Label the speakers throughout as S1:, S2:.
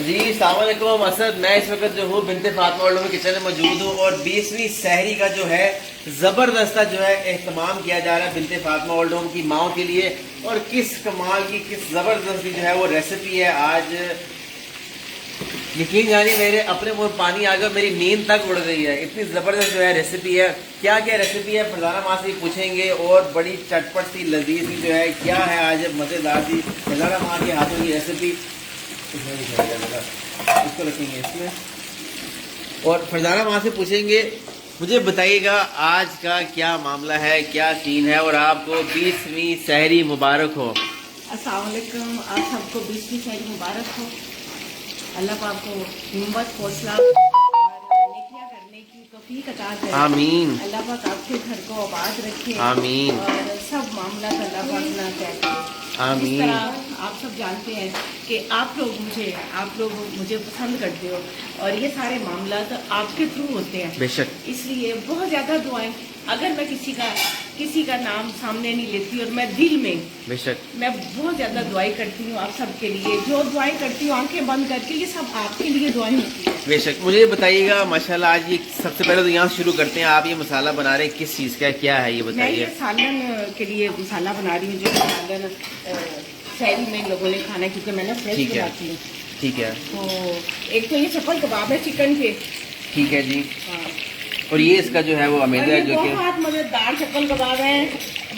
S1: जी अस्सलाम वालेकुम असद, मैं इस वक्त जो हूँ बिनते फातिमा ओल्ड होम किचन में मौजूद हूँ और 20वीं सहरी का जो है ज़बरदस्त जो है एहतमाम किया जा रहा है बिनते फातिमा ओल्ड होम की माओ के लिए। और किस कमाल की किस ज़बरदस्त जो है वो रेसिपी है। आज यकीन जानिए मेरे अपने मुँह पानी आ गया, मेरी नींद तक उड़ गई है, इतनी ज़बरदस्त जो है रेसिपी है। क्या क्या रेसिपी है फरजाना माँ से पूछेंगे और बड़ी चटपट सी लजीज सी जो है क्या है आज मज़ेदार सी फरजाना माँ के हाथों की रेसिपी। इसको रखेंगे इसमें और फरजाना माँ से पूछेंगे, मुझे बताइएगा आज का क्या मामला है, क्या सीन है। और आपको 20वीं सहरी मुबारक हो।
S2: अस्सलाम वालेकुम, आप सबको 20वीं सहरी मुबारक हो। अल्लाह पाक को हिम्मत हौसला और नेकियां करने की तौफीक अता करे।
S1: आमीन।
S2: अल्लाह पाक आपके घर को आबाद रखे।
S1: आमीन।
S2: और सब मामला अल्लाह पाक ना करे।
S1: आमीन।
S2: इस तरह आप सब जानते हैं कि आप लोग मुझे पसंद करते हो और ये सारे मामला तो आपके थ्रू होते हैं।
S1: बेशक।
S2: इसलिए बहुत ज़्यादा दुआएं, अगर मैं किसी का नाम सामने नहीं लेती और मैं दिल में
S1: बेशक
S2: मैं बहुत ज़्यादा दुआएं करती हूँ आप सब के लिए। जो दुआएं करती हूँ आंखें बंद करके, ये सब आपके लिए दुआएं होती है।
S1: बेशक। मुझे बताइएगा माशाल्लाह, आज ये सबसे पहले तो यहाँ शुरू करते हैं, आप ये मसाला बना रहे हैं किस चीज़ का, क्या है ये
S2: मैं
S1: बताइए।
S2: ये सालन के लिए मसाला बना रही हूँ, जो सालन शहरी में लोगों ने खाना, क्योंकि मैंने फ्रेश
S1: ठीक है।
S2: बनाती हूँ।
S1: ठीक है।
S2: तो एक तो ये चप्पल कबाब है चिकन के।
S1: ठीक है जी।
S2: हाँ।
S1: और ये इसका जो है वो अमेदा है जो कि
S2: बहुत मजेदार चप्पल कबाब है।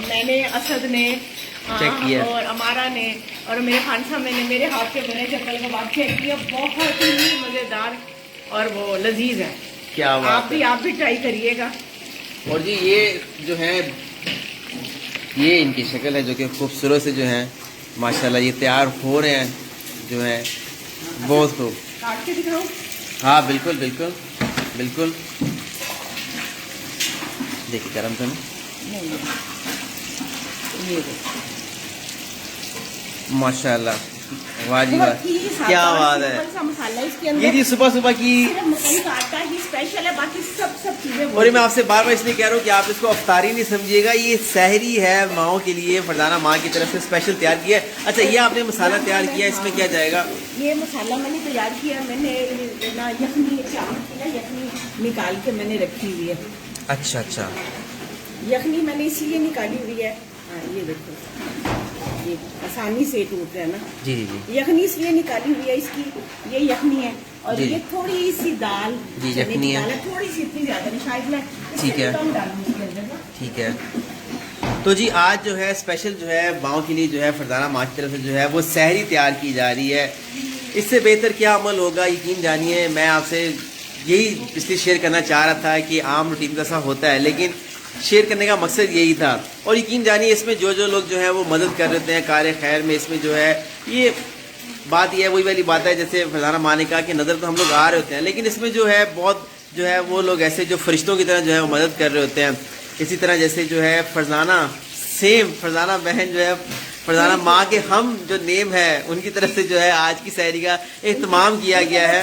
S2: मैंने, असद ने
S1: चेक किया
S2: और अमारा ने और मेरे खान साहब ने मेरे हाथ के बने चप्पल कबाब चेक किया, बहुत ही मजेदार और वो लजीज है।
S1: क्या बात है।
S2: आप भी ट्राई करिएगा।
S1: और जी ये जो है ये इनकी शक्ल है जो कि खूबसूरत से जो है माशाल्लाह ये तैयार हो रहे हैं जो है बहुत खूब।
S2: काट के दिखाऊं?
S1: हाँ बिल्कुल बिल्कुल बिल्कुल। देखिए गरम तो नहीं,
S2: ये देखो।
S1: माशाल्लाह, वाह जी वाह,
S2: बहुत ही सादा
S1: क्या बात है।
S2: सिंपल सा मसाला इसके
S1: ये
S2: अंदर।
S1: जी सुबह सुबह की।
S2: सिर्फ मकई का आटा ही स्पेशल है, बाकी सब चीजें।
S1: और मैं आपसे बार बार इसलिए कह रहा हूँ कि आप इसको अफ्तारी नहीं समझिएगा, ये सहरी है माओ के लिए, फरजाना माँ की तरफ से स्पेशल तैयार किया है। अच्छा ये आपने मसाला तैयार किया, इसमें क्या जाएगा?
S2: ये मसाला मैंने तैयार किया, मैंने ना यखनी चावल की ना यखनी निकाल के मैंने रखी हुई है।
S1: अच्छा अच्छा।
S2: यखनी मैंने इसलिए निकाली हुई है, ये देखो ये आसानी से टूट रहा है ना।
S1: जी जी जी।
S2: यखनी इसलिए निकाली हुई है इसकी, ये यखनी है और
S1: जी,
S2: ये थोड़ी सी दाल
S1: जी,
S2: चने
S1: यखनी
S2: की
S1: है।
S2: दाल है, थोड़ी सी, इतनी ज्यादा नहीं, शायद मैं
S1: ठीक है।
S2: कम डालूंगी इसके अंदर ना।
S1: ठीक है। तो जी आज जो है स्पेशल जो है माओ के लिए जो है फरजाना माँ की तरफ से जो है वो सहरी तैयार की जा रही है। इससे बेहतर क्या अमल होगा, यकीन जानिए। मैं आपसे यही इसलिए शेयर करना चाह रहा था कि आम रूटीन जैसा होता है, लेकिन शेयर करने का मकसद यही था। और यकीन जानिए इसमें जो लोग जो है वो मदद कर रहे हैं कार खैर में, इसमें जो है ये बात, ये वही वाली बात है जैसे फरजाना माँ ने कहा कि नज़र तो हम लोग आ रहे होते हैं, लेकिन इसमें जो है बहुत जो है वो लोग ऐसे जो फरिश्तों की तरह जो है वो मदद कर रहे होते हैं। इसी तरह जैसे जो है फरजाना सेम फरजाना बहन जो है फरजाना माँ के हम जो नेम है उनकी तरफ से जो है आज की सहरी का एहतमाम किया गया है।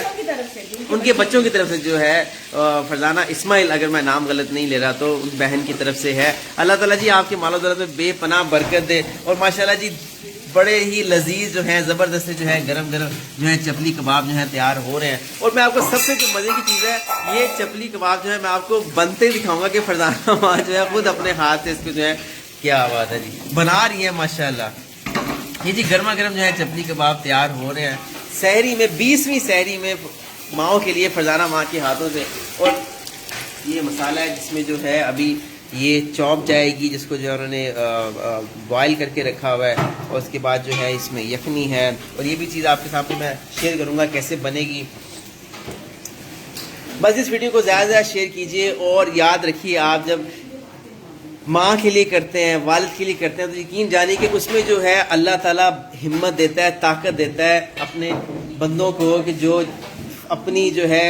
S1: उनके बच्चों की तरफ से जो है फरजाना इस्माइल, अगर मैं नाम गलत नहीं ले रहा तो उन बहन की तरफ से है। अल्लाह ताला जी आपके मालो दौलत में बेपनाह बरकत दे। और माशाल्लाह जी बड़े ही लजीज जो है ज़बरदस्त जो है गरम गरम जो है चपली कबाब जो है तैयार हो रहे हैं। और मैं आपको सबसे जो मज़े की चीज़ है, ये चपली कबाब जो है मैं आपको बनते दिखाऊंगा कि फरजाना माँ जो है खुद अपने हाथ से इसको जो है, क्या बात है जी, बना रही है माशाल्लाह। ये जी गर्मा गर्म जो है चपली कबाब तैयार हो रहे हैं सहरी में, 20वीं सहरी में माओ के लिए फरजाना माँ के हाथों से। और ये मसाला है जिसमें जो है अभी ये चॉप जाएगी, जिसको जो है उन्होंने बॉयल करके रखा हुआ है। और उसके बाद जो है इसमें यखनी है, और ये भी चीज़ आपके सामने मैं शेयर करूँगा कैसे बनेगी। बस इस वीडियो को ज़्यादा से ज़्यादा शेयर कीजिए और याद रखिए, आप जब माँ के लिए करते हैं, वालिद के लिए करते हैं, तो यकीन जानिए कि उसमें जो है अल्लाह ताला हिम्मत देता है, ताकत देता है अपने बंदों को कि जो अपनी जो है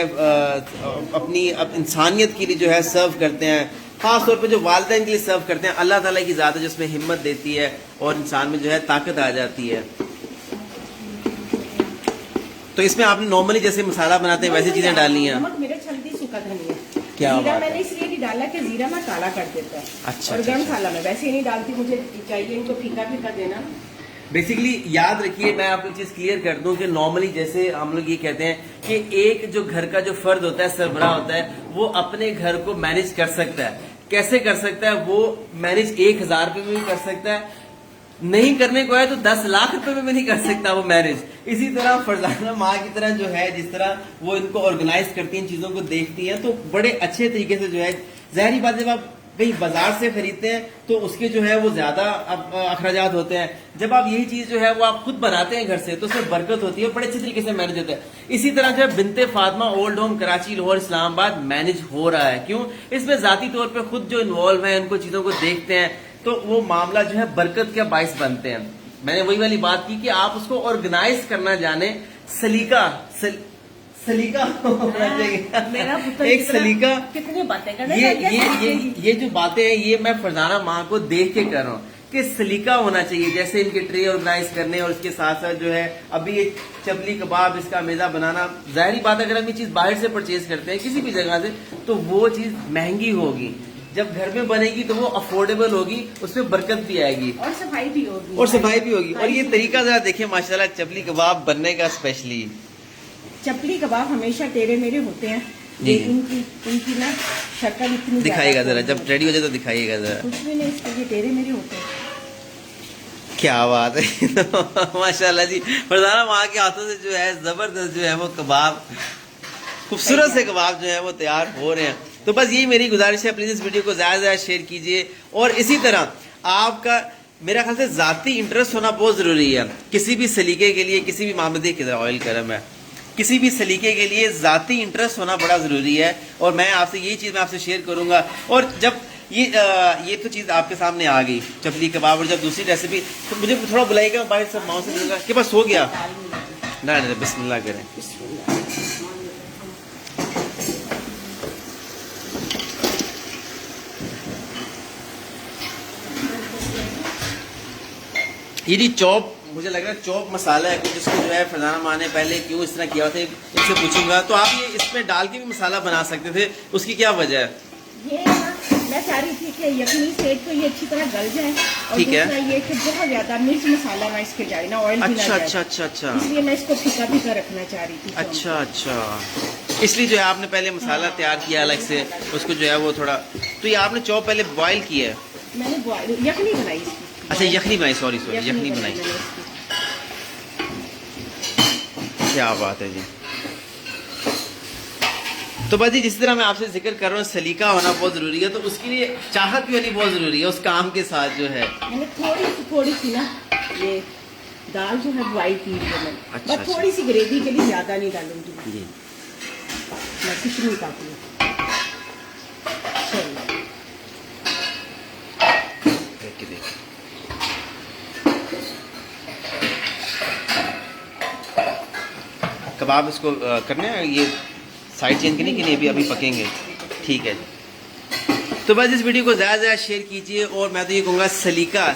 S1: अपनी इंसानियत के लिए जो है सर्व करते हैं, ख़ास तौर पे जो वालिदैन के लिए सर्व करते हैं, अल्लाह ताला की ज़ात है जिसमें हिम्मत देती है और इंसान में जो है ताकत आ जाती है। तो इसमें आपने नॉर्मली जैसे मसाला बनाते हैं वैसी चीज़ें डालनी है। क्या
S2: जीरा
S1: बात
S2: मैंने
S1: है।
S2: इसलिए नहीं डाला कि जीरा ना काला कर देता है।
S1: अच्छा,
S2: और
S1: अच्छा,
S2: गरम
S1: अच्छा।
S2: मसाला मैं वैसे ही नहीं डालती, मुझे चाहिए इनको फीका फीका देना।
S1: बेसिकली याद रखिए, मैं आपको चीज क्लियर कर दूं कि नॉर्मली जैसे हम लोग ये कहते हैं कि एक जो घर का जो फर्द होता है, सरबराह होता है, वो अपने घर को मैनेज कर सकता है। कैसे कर सकता है? वो मैनेज 1000 रुपए में भी कर सकता है, नहीं करने को है तो 10 लाख रुपए में भी नहीं कर सकता वो मैनेज। इसी तरह फरजाना माँ की तरह जो है, जिस तरह वो इनको ऑर्गेनाइज करती हैं, चीजों को देखती हैं, तो बड़े अच्छे तरीके से जो है, ज़ाहिरी बात जब आप कहीं बाजार से खरीदते हैं तो उसके जो है वो ज्यादा अखराजात होते हैं। जब आप यही चीज जो है वो आप खुद बनाते हैं घर से, तो उसमें बरकत होती है, बड़े अच्छे तरीके से मैनेज होता है। इसी तरह जो है Binte Fatima old home Karachi, Lahore, Islamabad manage हो रहा है। क्यों? इसमें जाती तौर पे खुद जो इन्वॉल्व है, उनको चीजों को देखते हैं, तो वो मामला जो है बरकत का बाइस बनते हैं। मैंने वही वाली बात की कि आप उसको ऑर्गेनाइज करना जाने, सलीका होना चाहिए।
S2: मेरा पुत्र
S1: एक सलीका।
S2: कितनी बातें कर
S1: ये जो बातें हैं, ये मैं फरजाना माँ को देख के कर रहा हूँ कि सलीका होना चाहिए। जैसे इनके ट्रे ऑर्गेनाइज करने, और उसके साथ साथ जो है अभी ये चपली कबाब, इसका मेजा बनाना। जाहिर बात है, अगर हम ये चीज बाहर से परचेज करते हैं किसी भी जगह से, तो वो चीज महंगी होगी। जब घर में बनेगी तो वो अफोर्डेबल होगी, उसमें बरकत भी आएगी
S2: और सफाई भी होगी।
S1: और ये तरीका जरा देखिए माशाल्लाह, चपली कबाब बनने का स्पेशली।
S2: चपली कबाब हमेशा टेढ़े मेढ़े होते हैं,
S1: जी।
S2: इनकी ना शक्ल इतनी
S1: दिखाइएगा
S2: ज्यादा
S1: जरा, जब रेडी हो जाए तो दिखाइएगा जरा।
S2: कुछ भी नहीं, इसके लिए टेढ़े मेढ़े होते हैं।
S1: क्या बात है। माशाल्लाह जी, फरजाना माँ के हाथों से जो है जबरदस्त जो है वो कबाब, खूबसूरत से कबाब जो है वो तैयार हो रहे हैं। तो बस यही मेरी गुजारिश है, प्लीज इस वीडियो को ज्यादा से ज्यादा शेयर कीजिए। और इसी तरह आपका मेरा ख्याल से जाती इंटरेस्ट होना बहुत जरूरी है किसी भी सलीके के लिए, किसी भी मामले। देखिए ऑयल गर्म है, किसी भी सलीके के लिए जाती इंटरेस्ट होना बड़ा जरूरी है। और मैं आपसे यही चीज मैं आपसे शेयर करूंगा। और जब ये तो चीज आपके सामने आ गई, चपली कबाब, और जब दूसरी रेसिपी, तो मुझे थोड़ा बुलाइएगा, बाहर सब माओ से मिलूंगा कि बस हो गया ना। बिस्मिल्लाह करें। ये जी चॉप, मुझे लग रहा है चॉप मसाला है कुछ, जिसको जो है फरजाना माँ ने पहले क्यों इस तरह किया था, इससे पूछूंगा। तो आप ये इसमें डाल के भी मसाला बना सकते थे, उसकी क्या वजह है?
S2: ये ना मैं चाह रही थी कि यखनी सेट तो ये अच्छी तरह गल जाए, और
S1: ठीक है।
S2: दूसरा ये कि बहुत ज्यादा मिर्च मसाला ना इसके जाए ना, ऑयल भी ना
S1: अच्छा
S2: जाए।
S1: अच्छा अच्छा अच्छा
S2: इसलिए मैं इसको फीका फीका रखना चाह रही थी।
S1: अच्छा अच्छा, इसलिए जो है आपने पहले मसाला तैयार किया अलग से, उसको जो है वो थोड़ा, तो ये आपने चॉप पहले बॉईल किया है?
S2: मैंने बॉयल यखनी बनाई इसकी।
S1: अच्छा यखनी बनाई, सॉरी यखनी बनाई।
S2: मैंने इसकी।
S1: क्या बात है जी। तो बस जी, जिस तरह मैं आपसे जिक्र कर रहा हूँ, सलीका होना बहुत जरूरी है, तो उसके लिए चाहत भी होनी बहुत जरूरी है उस काम के साथ जो है।
S2: मैंने थोड़ी सी ना ये दाल जो है बॉईल की है मैंने,
S1: अच्छा,
S2: बस थोड़ी सी ग्रेवी के लिए, ज्यादा नहीं डालूंगी
S1: जी।
S2: मैं, कितनी काफी है। चलो
S1: देखिए कबाब इसको करने हैं, ये साइड चेंज करने के लिए भी अभी पकेंगे। ठीक है। तो बस इस वीडियो को ज़्यादा से ज़्यादा शेयर कीजिए, और मैं तो ये कहूँगा सलीका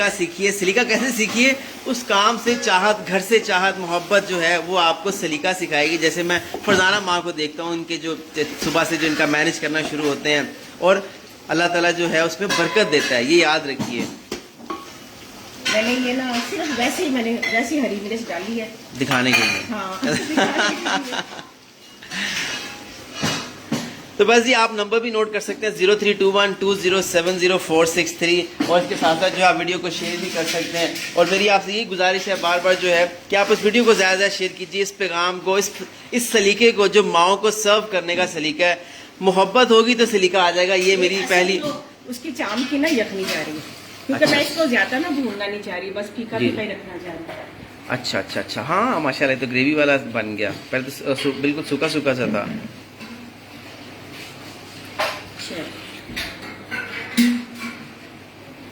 S1: सीखिए। सलीका कैसे सीखिए? उस काम से चाहत, घर से चाहत, मोहब्बत जो है वो आपको सलीका सिखाएगी। जैसे मैं फरजाना माँ को देखता हूँ, इनके जो सुबह से जो इनका मैनेज करना शुरू होते हैं, और अल्लाह ताला जो है उसमें बरकत देता है, ये याद रखिए।
S2: मैंने ये ना सिर्फ वैसे ही मैंने वैसी हरी मिर्च डाली है
S1: दिखाने के लिए।
S2: हाँ।
S1: तो बस जी, आप नंबर भी नोट कर सकते हैं 032120700463, और इसके साथ साथ जो आप वीडियो को शेयर भी कर सकते हैं। और मेरी आपसे यही गुजारिश है बार बार जो है कि आप इस वीडियो को ज़्यादा ज़्यादा शेयर कीजिए, इस पैगाम को, इस सलीके को, जो माओ को सर्व करने का सलीका है। मोहब्बत होगी तो सलीका आ जाएगा। ये मेरी पहली
S2: उसकी चाम की ना यखनी जा रही है, क्योंकि
S1: अच्छा।
S2: मैं इसको ज्यादा ना भूनना नहीं चाह रही, बस फीका
S1: जी।
S2: फीका ही रखना चाह रही हूँ।
S1: अच्छा अच्छा अच्छा, हाँ माशाल्लाह, तो ग्रेवी वाला बन गया। पहले तो बिल्कुल सूखा सूखा सा था।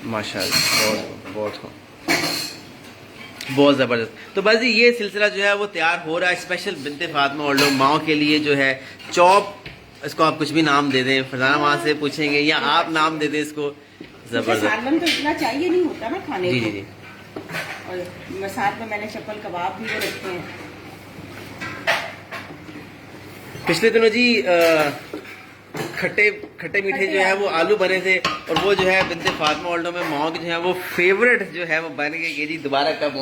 S1: माशाल्लाह, बहुत ज़बरदस्त। तो बस जी, ये सिलसिला जो है वो तैयार हो रहा है स्पेशल बिनते फातिमा और लोग माओ के लिए जो है चॉप। इसको आप कुछ भी नाम दे दें, फरजाना माँ से पूछेंगे, या आप नाम दे दें इसको। जबरदस्त।
S2: सालन तो इतना चाहिए नहीं होता ना खाने
S1: जी
S2: को।
S1: जी जी।
S2: और साथ में मैंने चप्पल कबाब भी वो रखे हैं।
S1: पिछले दिनों जी खट्टे खट्टे मीठे जो है वो आलू बने थे, और वो जो है बिनते फातिमा ऑल्डो में माओ के जो है वो फेवरेट जो है वो बन गए कि जी दोबारा कब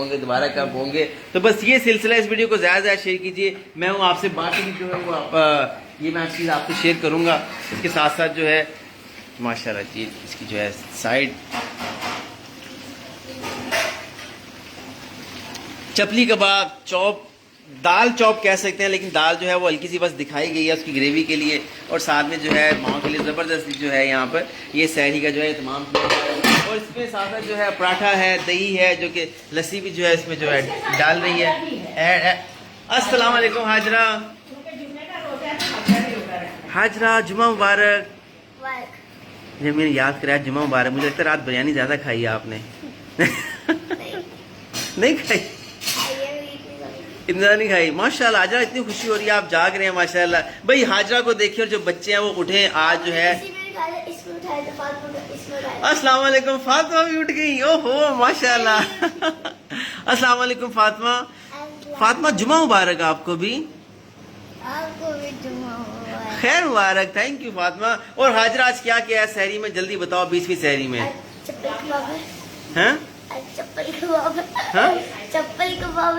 S1: होंगे। तो बस ये सिलसिला, इस वीडियो को ज़्यादा ज़्यादा शेयर कीजिए। मैं हूँ आपसे बाकी जो है वो ये मैं चीज़ आपसे शेयर करूँगा। इसके साथ साथ जो है माशाल्लाह जी इसकी जो है साइड चपली कबाब, चॉप, दाल चॉप कह सकते हैं, लेकिन दाल जो है वो हल्की सी बस दिखाई गई है उसकी ग्रेवी के लिए, और साथ में जो है माओ के लिए ज़बरदस्त जो है यहाँ पर ये सहरी का जो है तमाम किया गया है। और इसमें साथ साथ जो है पराठा है, दही है, जो कि लस्सी भी जो है इसमें जो है डाल रही है। अस्सलाम वालेकुम हाजरा, हाजरा जुमा मुबारक। जब मैंने याद कराया जुमा मुबारक, मुझे लगता है रात बिरयानी ज़्यादा खाई है आपने। नहीं खाई, इतना नहीं खाई। माशाल्लाह हाजरा इतनी खुशी हो रही है, आप जाग रहे हैं माशाल्लाह। भाई हाजरा को देखिए, और जो बच्चे हैं वो उठे आज जो है। अस्सलाम वालेकुम, फातिमा भी उठ गई, ओहो माशाल्लाह। अस्सलाम वालेकुम फातिमा। फातिमा जुमा मुबारक आपको भी, खैर मुबारक, थैंक यू फातिमा। और हाजरा आज क्या क्या है सहरी में, जल्दी बताओ, 20वीं सहरी में हैं?
S3: चप्पल कबाब और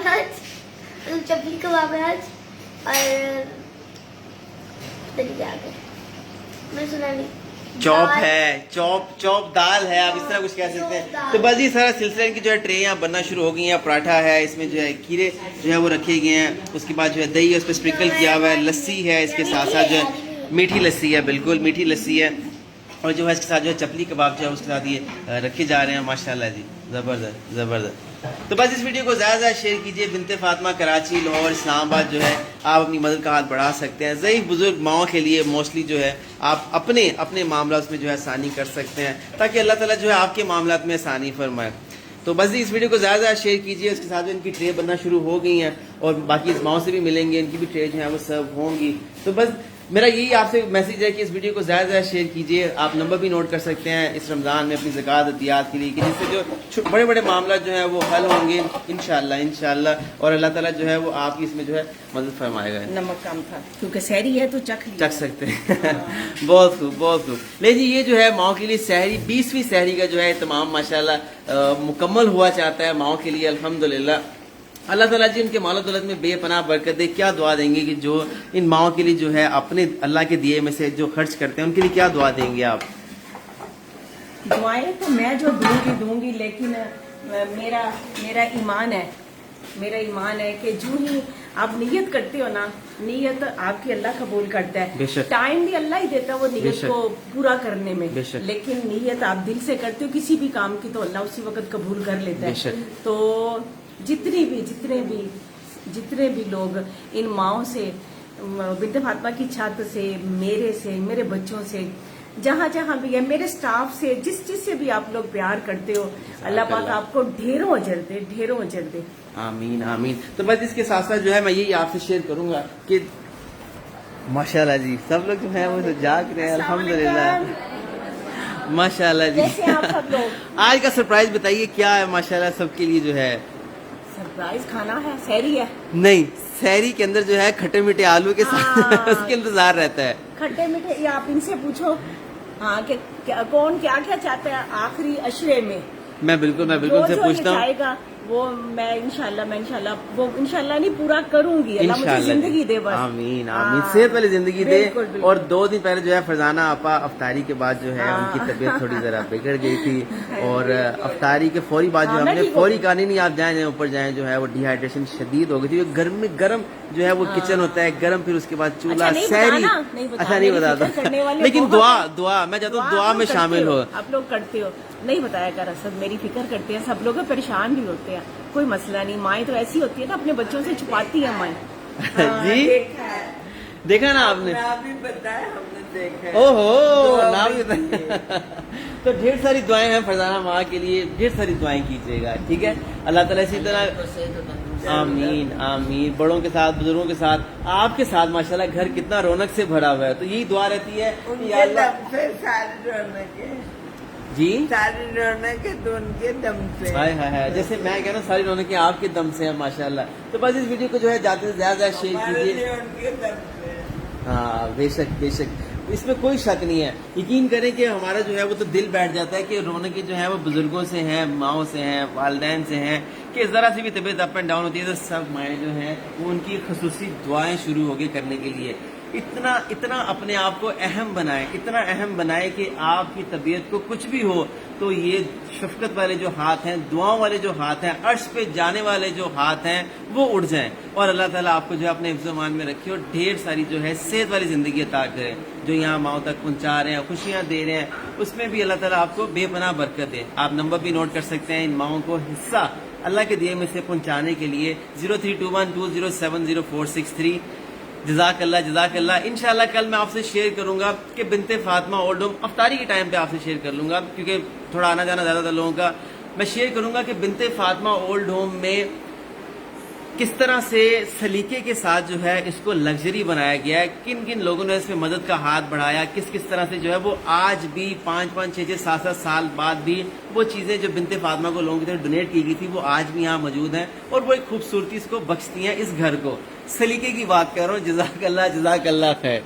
S3: मैं सुना नहीं,
S1: चॉप है, चॉप दाल है, आप इस तरह कुछ कह सकते हैं। तो बस ये सारा सिलसिला इनकी जो है ट्रे यहाँ बनना शुरू हो गई है। पराठा है, इसमें जो है खीरे जो है वो रखे गए हैं, उसके बाद जो है दही है उस पर स्प्रिंकल किया हुआ है, लस्सी है, इसके साथ साथ जो है मीठी लस्सी है, बिल्कुल मीठी लस्सी है, और जो है इसके साथ जो है चपली कबाब जो है उसके साथ ये रखे जा रहे हैं। माशाल्लाह जी, ज़बरदस्त। तो बस इस वीडियो को ज़्यादा ज़्यादा शेयर कीजिए। बिनते फातिमा कराची, लाहौर, इस्लामाबाद जो है आप अपनी मदद का हाथ बढ़ा सकते हैं। ज़ईफ़ बुजुर्ग माओं के लिए मोस्टली जो है आप अपने मामला में जो है आसानी कर सकते हैं, ताकि अल्लाह ताला जो है आपके मामला में आसानी फरमाए। तो बस इस वीडियो को ज़्यादा ज़्यादा शेयर कीजिए। उसके साथ इनकी ट्रे बनना शुरू हो गई हैं, और बाकी इस माओं से भी मिलेंगे, इनकी भी ट्रे जो है वो सर्व होंगी। तो बस मेरा यही आपसे मैसेज है कि इस वीडियो को ज़्यादा से ज़्यादा शेयर कीजिए। आप नंबर भी नोट कर सकते हैं इस रमज़ान में अपनी ज़कात अतियात के लिए, कि जिससे जो बड़े बड़े मामला जो है वो हल होंगे इंशाल्लाह, और अल्लाह ताला जो है वो आपकी इसमें जो है मदद फरमाएगा।
S2: नमक कम था क्योंकि सहरी है तो चख
S1: सकते हैं। बहुत खूब। ले जी, ये जो है माओ के लिए सहरी, 20वीं सहरी का जो है तमाम माशाल्लाह मुकम्मल हुआ चाहता है माओ के लिए। अल्हम्दुलिल्लाह, अल्लाह ताला जी उनके मालो दौलत में बेपनाह बरकत दे। क्या दुआ देंगे कि जो इन माओं के लिए जो है अपने अल्लाह के दिए में से जो खर्च करते हैं, उनके लिए क्या दुआ देंगे आप?
S2: दुआएं तो मैं जो दूंगी, लेकिन मेरा ईमान है कि जो ही आप नियत करते हो ना, नियत आपकी अल्लाह कबूल करता है। टाइम भी अल्लाह ही देता है वो नियत को पूरा करने में, लेकिन नियत आप दिल से करते हो किसी भी काम की तो अल्लाह उसी वक्त कबूल कर लेता है। तो जितने भी लोग इन माओं से, बिनते फातिमा की छत से, मेरे बच्चों से, जहाँ भी है, मेरे स्टाफ से, जिस से भी आप लोग प्यार करते हो, अल्लाह पाक आपको ढेरों अजर दे।
S1: आमीन। तो बस इसके साथ साथ जो है मैं यही आपसे शेयर करूंगा कि माशाल्लाह जी सब लोग जो है वो तो जाग रहे हैं, अल्हम्दुलिल्लाह माशाल्लाह जी।
S2: आप सब लोग
S1: आज का सरप्राइज बताइए क्या है? माशाल्लाह सबके लिए जो है
S2: सरप्राइज खाना है, सहरी है
S1: नहीं, सहरी के अंदर जो है खट्टे मीठे आलू के साथ उसके इंतजार रहता है।
S2: खट्टे मीठे, ये आप इनसे पूछो हाँ कि कौन क्या चाहता है आखिरी अशरे में।
S1: मैं बिल्कुल से पूछता हूँ,
S2: वो मैं इंशाल्लाह वो इंशाल्लाह नहीं पूरा करूंगी। अल्लाह मुझे जिंदगी दे बस।
S1: आमीन। सेहत वाली जिंदगी दे। और 2 दिन पहले जो है फरजाना आपा अफ्तारी के बाद जो है उनकी तबीयत थोड़ी जरा बिगड़ गई थी, और अफ्तारी के फौरी बाद जो हमने फौरी कहानी नहीं, आप जाए ऊपर जाए जो है वो डिहाइड्रेशन शदीद हो गई थी। गर्म जो है वो किचन होता है गर्म, फिर उसके बाद चूल्हा, सहरी। अच्छा नहीं बताता, लेकिन दुआ मैं चाहता हूँ दुआ में शामिल हो।
S2: आप लोग करते हो, नहीं बताया कर, सब मेरी फिक्र करते हैं, सब लोग परेशान भी होते हैं, कोई मसला नहीं। माएँ तो ऐसी होती है ना, अपने बच्चों से छुपाती है माएँ।
S1: जी देखा ना आपने,
S4: भी बताया, हमने देखा।
S1: ओहो नाम भी बताया। तो ढेर सारी दुआएं हैं फरजाना माँ के लिए, ढेर सारी दुआएं कीजिएगा, ठीक है? अल्लाह ताला इसी तरह आमीन। बड़ों के साथ, बुजुर्गों के साथ, आपके साथ माशाल्लाह घर कितना रौनक से भरा हुआ है। तो यही दुआ रहती है कि या अल्लाह जी
S4: सारी रौनकें तो उनके दम से।
S1: हाय जैसे मैं कह रहा हूँ सारी रौनकें आपके दम से है माशाल्लाह। तो बस इस वीडियो को जो है ज्यादा से ज्यादा शेयर कीजिए।
S4: उनके दम से।
S1: हाँ बेशक। इसमें कोई शक नहीं है। यकीन करें कि हमारा जो है वो तो दिल बैठ जाता है कि रौनकें जो है वो बुजुर्गों से हैं, माओ से हैं, वालदैन से हैं, कि ज़रा सी भी तबीयत अप एंड डाउन होती है तो सब माएँ जो हैं वो उनकी खसूसी दुआएं शुरू हो गई करने के लिए। इतना इतना अपने आप को अहम बनाए, इतना अहम बनाए कि आपकी तबीयत को कुछ भी हो तो ये शफकत वाले जो हाथ हैं, दुआओं वाले जो हाथ हैं, अर्श पे जाने वाले जो हाथ हैं वो उड़ जाएं और अल्लाह ताला आपको जो है अपने हिफ्ज़-ओ-मान में रखे और ढेर सारी जो है सेहत वाली ज़िंदगी अता करे। जो यहाँ माओ तक पहुँचा रहे हैं, खुशियाँ दे रहे हैं, उसमें भी अल्लाह ताला आपको बेपनाह बरकत दे। आप नंबर भी नोट कर सकते हैं इन माओं को हिस्सा अल्लाह के दिए में से पहुँचाने के लिए 0321207046 जज़ाकल्लाह जज़ाकल्लाह। इंशाल्लाह कल मैं आपसे शेयर करूंगा कि बिनते फातिमा ओल्ड होम अफ्तारी के टाइम पे आपसे शेयर कर लूंगा क्योंकि थोड़ा आना जाना ज़्यादा था लोगों का। मैं शेयर करूंगा कि बिनते फातिमा ओल्ड होम में किस तरह से सलीके के साथ जो है इसको लग्जरी बनाया गया है, किन किन लोगों ने इसमें मदद का हाथ बढ़ाया, किस किस तरह से जो है वो आज भी 5-5, 6-6, 7-7 साल बाद भी वो चीज़ें जो बिनते फातिमा को लोगों की तरफ डोनेट की गई थी वो आज भी यहाँ मौजूद हैं और वो एक खूबसूरती इसको बख्शती हैं इस घर को। सलीके की बात कर रहा हूँ। जज़ाकल्लाह जज़ाकल्लाह खैर।